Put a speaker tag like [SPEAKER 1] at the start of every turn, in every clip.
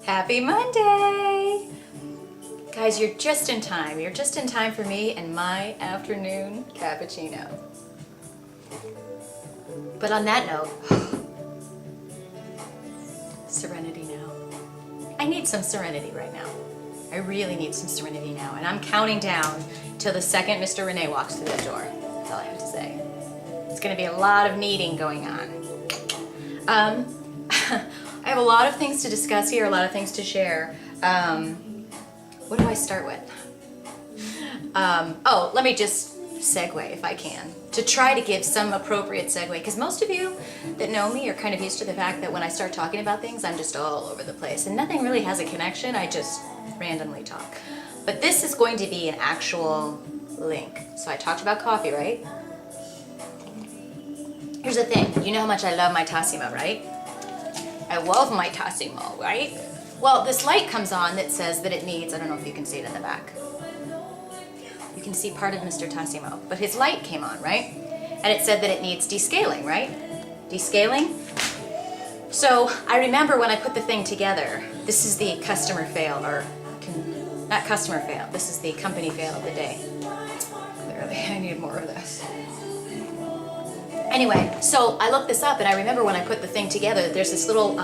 [SPEAKER 1] Happy Monday! Guys, you're just in time. You're just in time for me and my afternoon cappuccino. But on that note, serenity now. I need some serenity right now. I really need some serenity now. And I'm counting down till the second Mr. Renee walks through that door. That's all I have to say. It's gonna be a lot of kneading going on. I have a lot of things to discuss here, a lot of things to share. What do I start with? Let me just segue if I can, to try to give some appropriate segue, because most of you that know me are kind of used to the fact that when I start talking about things, I'm just all over the place, and nothing really has a connection, I just randomly talk. But this is going to be an actual link. So I talked about coffee, right? Here's the thing, you know how much I love my Tassimo, right? I love my Tassimo, right? Well, this light comes on that says that it needs, I don't know if you can see it in the back. You can see part of Mr. Tassimo, but his light came on, right? And it said that it needs descaling, right? Descaling. So I remember when I put the thing together, this is the customer fail, or not customer fail, this is the company fail of the day. Clearly, I need more of this. Anyway, so I looked this up, and I remember when I put the thing together, there's this little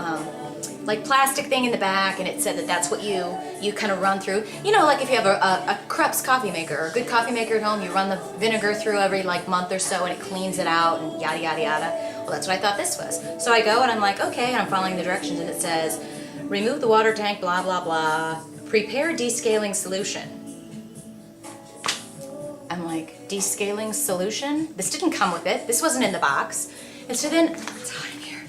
[SPEAKER 1] like plastic thing in the back, and it said that that's what you kind of run through. You know, like if you have a Krups coffee maker or a good coffee maker at home, you run the vinegar through every like month or so, and it cleans it out, and yada yada yada. Well, that's what I thought this was. So I go and I'm like, okay, and I'm following the directions, and it says, remove the water tank, blah blah blah. Prepare descaling solution. I'm like, descaling solution? This didn't come with it. This wasn't in the box. And so then, it's hot in here.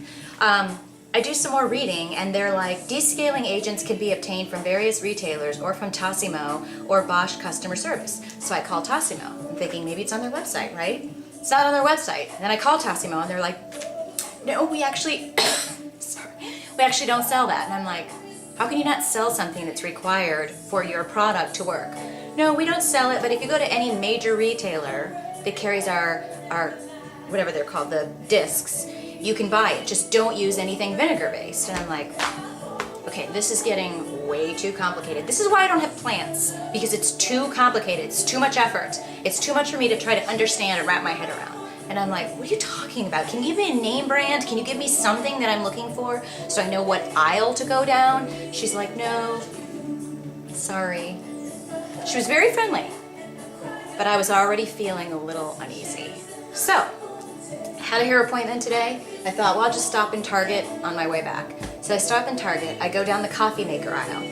[SPEAKER 1] I do some more reading, and they're like, descaling agents can be obtained from various retailers or from Tassimo or Bosch customer service. So I call Tassimo. I'm thinking maybe it's on their website, right? It's not on their website. And then I call Tassimo, and they're like, no, we actually, sorry, we actually don't sell that. And I'm like, how can you not sell something that's required for your product to work? No, we don't sell it, but if you go to any major retailer that carries our whatever they're called, the discs, you can buy it. Just don't use anything vinegar-based. And I'm like, okay, this is getting way too complicated. This is why I don't have plants, because it's too complicated. It's too much effort. It's too much for me to try to understand and wrap my head around. And I'm like, what are you talking about? Can you give me a name brand? Can you give me something that I'm looking for so I know what aisle to go down? She's like, no, sorry. She was very friendly, but I was already feeling a little uneasy. So, had a hair appointment today. I thought, well, I'll just stop in Target on my way back. So I stop in Target, I go down the coffee maker aisle.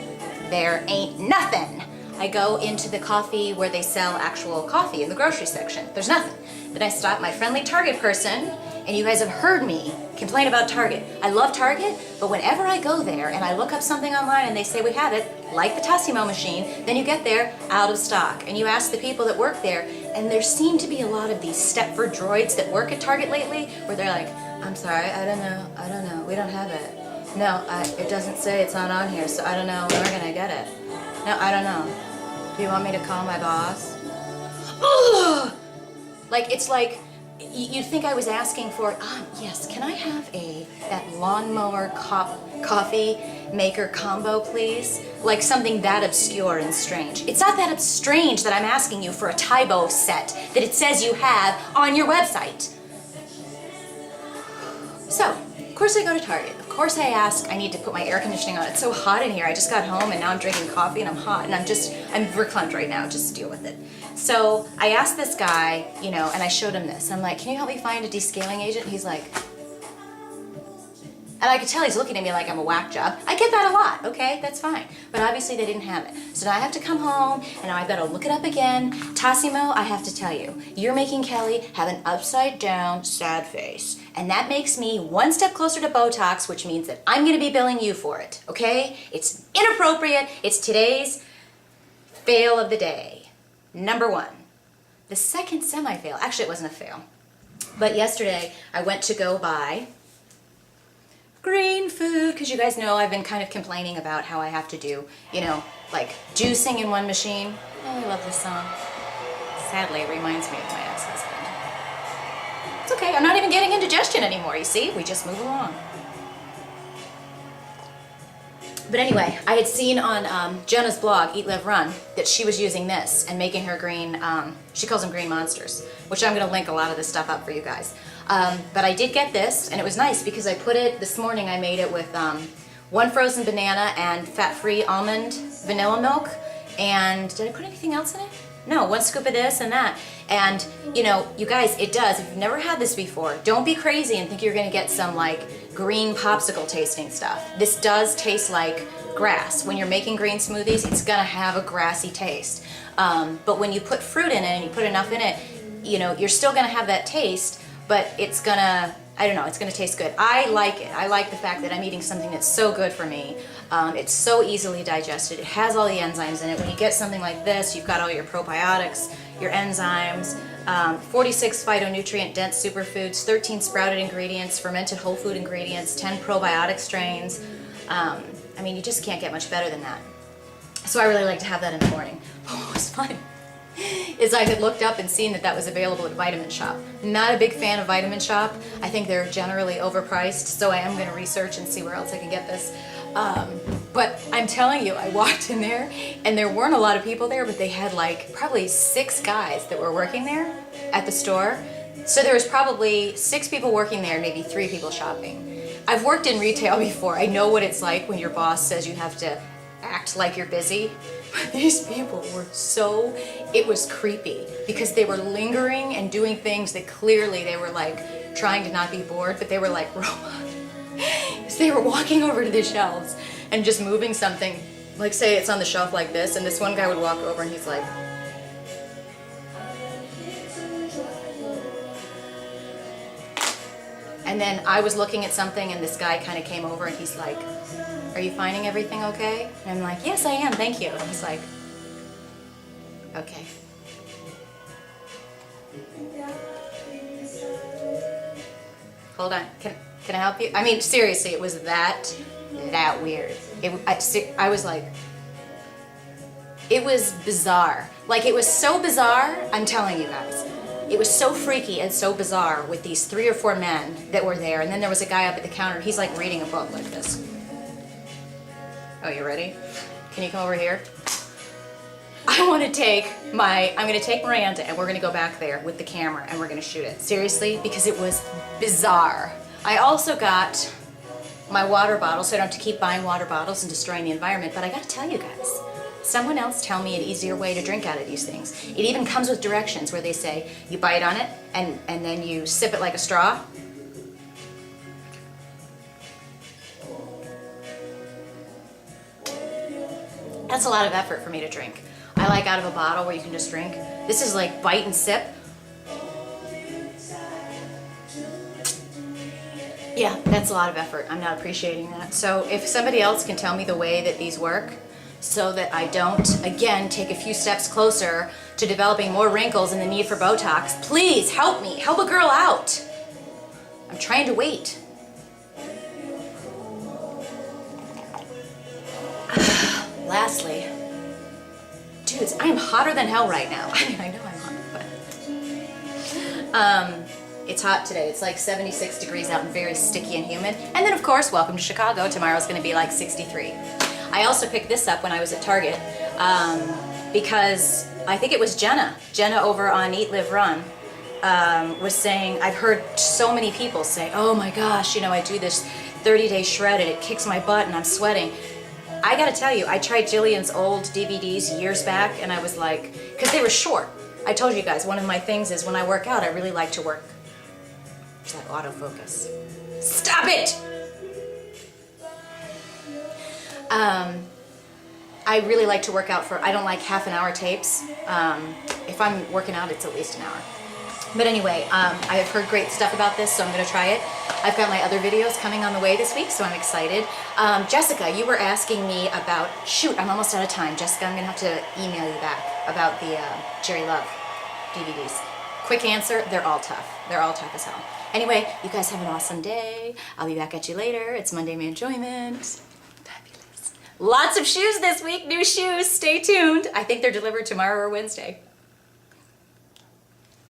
[SPEAKER 1] There ain't nothing. I go into the coffee where they sell actual coffee in the grocery section. There's nothing. Then I stop my friendly Target person, and you guys have heard me complain about Target. I love Target, but whenever I go there and I look up something online and they say we have it, like the Tassimo machine, then you get there out of stock. And you ask the people that work there, and there seem to be a lot of these Stepford droids that work at Target lately, where they're like, I'm sorry, I don't know, we don't have it. No, it doesn't say it's not on here, so I don't know when we're gonna get it. No, I don't know. Do you want me to call my boss? Ugh! Like, it's like, you'd think I was asking for, yes, can I have that lawnmower coffee maker combo, please? Like something that obscure and strange. It's not that strange that I'm asking you for a Tybo set that it says you have on your website. So, of course I go to Target. Of course I ask, I need to put my air conditioning on. It's so hot in here. I just got home and now I'm drinking coffee and I'm hot and I'm verklempt right now, just deal with it. So I asked this guy, you know, and I showed him this. I'm like, can you help me find a descaling agent? He's like, and I could tell he's looking at me like I'm a whack job. I get that a lot, okay, that's fine. But obviously they didn't have it. So now I have to come home, and now I've got to look it up again. Tassimo, I have to tell you, you're making Kelly have an upside down sad face. And that makes me one step closer to Botox, which means that I'm gonna be billing you for it, okay? It's inappropriate. It's today's fail of the day. Number one. The second semi-fail, actually it wasn't a fail, but yesterday I went to go buy green food, because you guys know I've been kind of complaining about how I have to do, you know, like juicing in one machine. Oh, I love this song. Sadly, it reminds me of my ex-husband. It's okay, I'm not even getting indigestion anymore, you see? We just move along. But anyway, I had seen on Jenna's blog, Eat, Live, Run, that she was using this and making her green, she calls them green monsters, which I'm gonna link a lot of this stuff up for you guys. But I did get this, and it was nice because I put it, this morning I made it with one frozen banana and fat-free almond vanilla milk. And did I put anything else in it? No, one scoop of this and that. And you know, you guys, it does, if you've never had this before, don't be crazy and think you're gonna get some like green popsicle tasting stuff. This does taste like grass. When you're making green smoothies, it's gonna have a grassy taste. But when you put fruit in it and you put enough in it, you know, you're still gonna have that taste, but it's gonna, I don't know, it's gonna taste good. I like it. I like the fact that I'm eating something that's so good for me. It's so easily digested. It has all the enzymes in it. When you get something like this, you've got all your probiotics, your enzymes, 46 phytonutrient dense superfoods, 13 sprouted ingredients, fermented whole food ingredients, 10 probiotic strains. I mean, you just can't get much better than that. So I really like to have that in the morning. Oh, it's fun. Is I had looked up and seen that that was available at Vitamin Shop. Not a big fan of Vitamin Shop. I think they're generally overpriced, so I am going to research and see where else I can get this. But I'm telling you, I walked in there and there weren't a lot of people there, but they had like probably 6 guys that were working there at the store. So there was probably 6 people working there, maybe 3 people shopping. I've worked in retail before. I know what it's like when your boss says you have to act like you're busy. But these people were so, it was creepy because they were lingering and doing things that clearly they were like trying to not be bored, but they were like robots. So they were walking over to the shelves and just moving something, like say it's on the shelf like this, and this one guy would walk over and he's like, and then I was looking at something and this guy kind of came over and he's like, are you finding everything okay? And I'm like, yes, I am, thank you. And he's like, okay. Hold on, can I help you? I mean, seriously, it was that weird. I was like, it was bizarre. Like, it was so bizarre, I'm telling you guys. It was so freaky and so bizarre with these 3 or 4 men that were there, and then there was a guy up at the counter, he's like reading a book like this. Oh, you ready? Can you come over here? I'm gonna take Miranda and we're gonna go back there with the camera and we're gonna shoot it. Seriously, because it was bizarre. I also got my water bottle, so I don't have to keep buying water bottles and destroying the environment, but I gotta tell you guys, someone else tell me an easier way to drink out of these things. It even comes with directions where they say, you bite on it and then you sip it like a straw. That's a lot of effort for me to drink. I like out of a bottle where you can just drink. This is like bite and sip. Yeah, that's a lot of effort. I'm not appreciating that. So if somebody else can tell me the way that these work so that I don't, again, take a few steps closer to developing more wrinkles and the need for Botox, please help me. Help a girl out. I'm trying to wait. Lastly, dudes, I am hotter than hell right now. I mean, I know I'm hot, but it's hot today. It's like 76 degrees out and very sticky and humid. And then, of course, welcome to Chicago. Tomorrow's going to be like 63. I also picked this up when I was at Target because I think it was Jenna over on Eat, Live, Run was saying, I've heard so many people say, oh my gosh, you know, I do this 30-day shred and it kicks my butt and I'm sweating. I gotta tell you, I tried Jillian's old DVDs years back and I was like, because they were short. I told you guys, one of my things is when I work out, I really like to work. There's that autofocus. Stop it! I really like to work out I don't like half-an-hour tapes. If I'm working out, it's at least an hour. But anyway, I have heard great stuff about this, so I'm going to try it. I've got my other videos coming on the way this week, so I'm excited. Jessica, you were asking me about, shoot, I'm almost out of time. Jessica, I'm going to have to email you back about the Jerry Love DVDs. Quick answer, they're all tough. They're all tough as hell. Anyway, you guys have an awesome day. I'll be back at you later. It's Monday May Enjoyment. Fabulous. Lots of shoes this week, new shoes. Stay tuned. I think they're delivered tomorrow or Wednesday.